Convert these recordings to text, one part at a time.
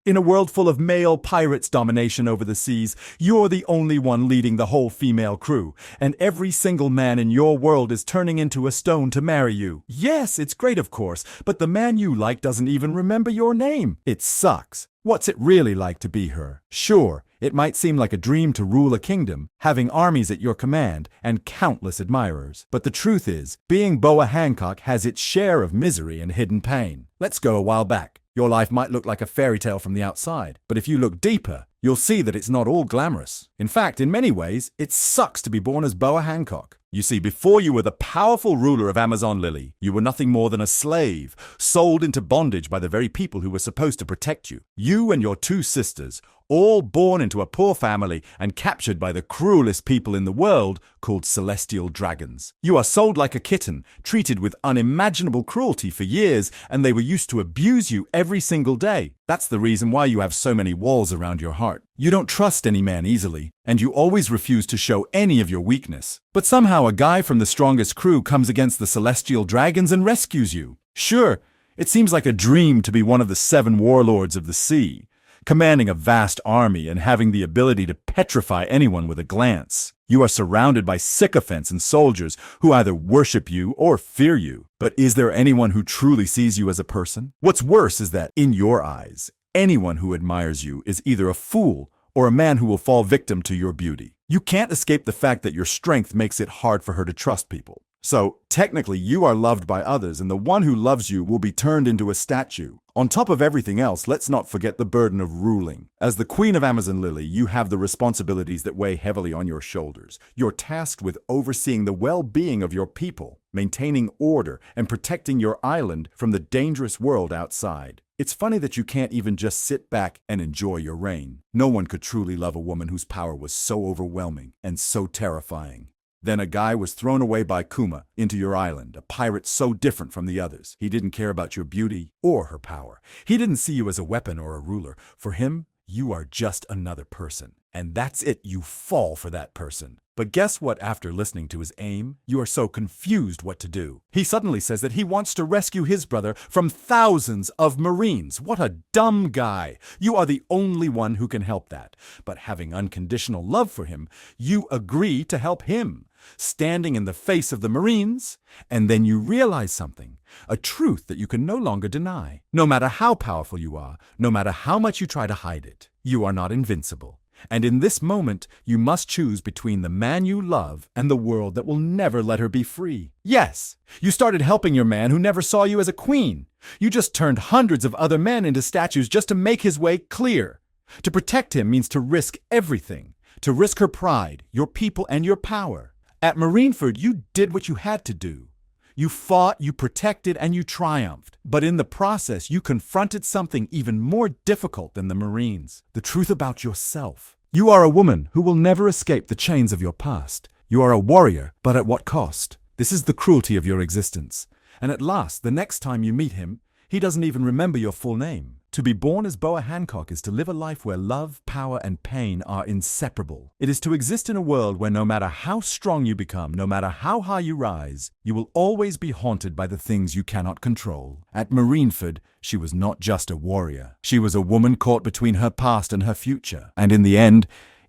In a world full of male pirates' domination over the seas, you're the only one leading the whole female crew, and every single man in your world is turning into a stone to marry you. Yes, it's great of course, but the man you like doesn't even remember your name. It sucks. What's it really like to be her? Sure, it might seem like a dream to rule a kingdom, having armies at your command and countless admirers. But the truth is, being BOA Hancock has its share of misery and hidden pain. Let's go a while back. Your life might look like a fairy tale from the outside, but if you look deeper, you'll see that it's not all glamorous. In fact, in many ways, it sucks to be born as BOA Hancock. You see, before you were the powerful ruler of Amazon Lily, you were nothing more than a slave, sold into bondage by the very people who were supposed to protect you. You and your two sisters, all born into a poor family and captured by the cruelest people in the world called celestial dragons. You are sold like a kitten, treated with unimaginable cruelty for years, and they were used to abuse you every single day. That's the reason why you have so many walls around your heart. You don't trust any man easily, and you always refuse to show any of your weakness. But somehow a guy from the strongest crew comes against the celestial dragons and rescues you. Sure, it seems like a dream to be one of the 7 warlords of the sea, commanding a vast army and having the ability to petrify anyone with a glance. You are surrounded by sycophants and soldiers who either worship you or fear you. But is there anyone who truly sees you as a person? What's worse is that, in your eyes, anyone who admires you is either a fool or a man who will fall victim to your beauty. You can't escape the fact that your strength makes it hard for her to trust people. So, technically, you are loved by others, and the one who loves you will be turned into a statue. On top of everything else, let's not forget the burden of ruling. As the Queen of Amazon Lily, you have the responsibilities that weigh heavily on your shoulders. You're tasked with overseeing the well-being of your people, maintaining order, and protecting your island from the dangerous world outside. It's funny that you can't even just sit back and enjoy your reign. No one could truly love a woman whose power was so overwhelming and so terrifying. Then a guy was thrown away by Kuma into your island, a pirate so different from the others. He didn't care about your beauty or her power. He didn't see you as a weapon or a ruler. For him, you are just another person. And that's it, you fall for that person. But guess what? After listening to his aim, you are so confused what to do. He suddenly says that he wants to rescue his brother from thousands of Marines. What a dumb guy. You are the only one who can help that. But having unconditional love for him, you agree to help him, standing in the face of the Marines, and then you realize something, a truth that you can no longer deny. No matter how powerful you are, no matter how much you try to hide it, you are not invincible. And in this moment, you must choose between the man you love and the world that will never let her be free. Yes, you started helping your man who never saw you as a queen. You just turned hundreds of other men into statues just to make his way clear. To protect him means to risk everything, to risk her pride, your people, and your power. At Marineford, you did what you had to do. You fought, you protected, and you triumphed. But in the process, you confronted something even more difficult than the Marines. The truth about yourself. You are a woman who will never escape the chains of your past. You are a warrior, but at what cost? This is the cruelty of your existence. And at last, the next time you meet him, he doesn't even remember your full name. To be born as BOA Hancock is to live a life where love, power, and pain are inseparable. It is to exist in a world where no matter how strong you become, no matter how high you rise, you will always be haunted by the things you cannot control. At Marineford, she was not just a warrior. She was a woman caught between her past and her future. And in the end,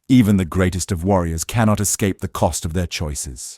even the greatest of warriors cannot escape the cost of their choices.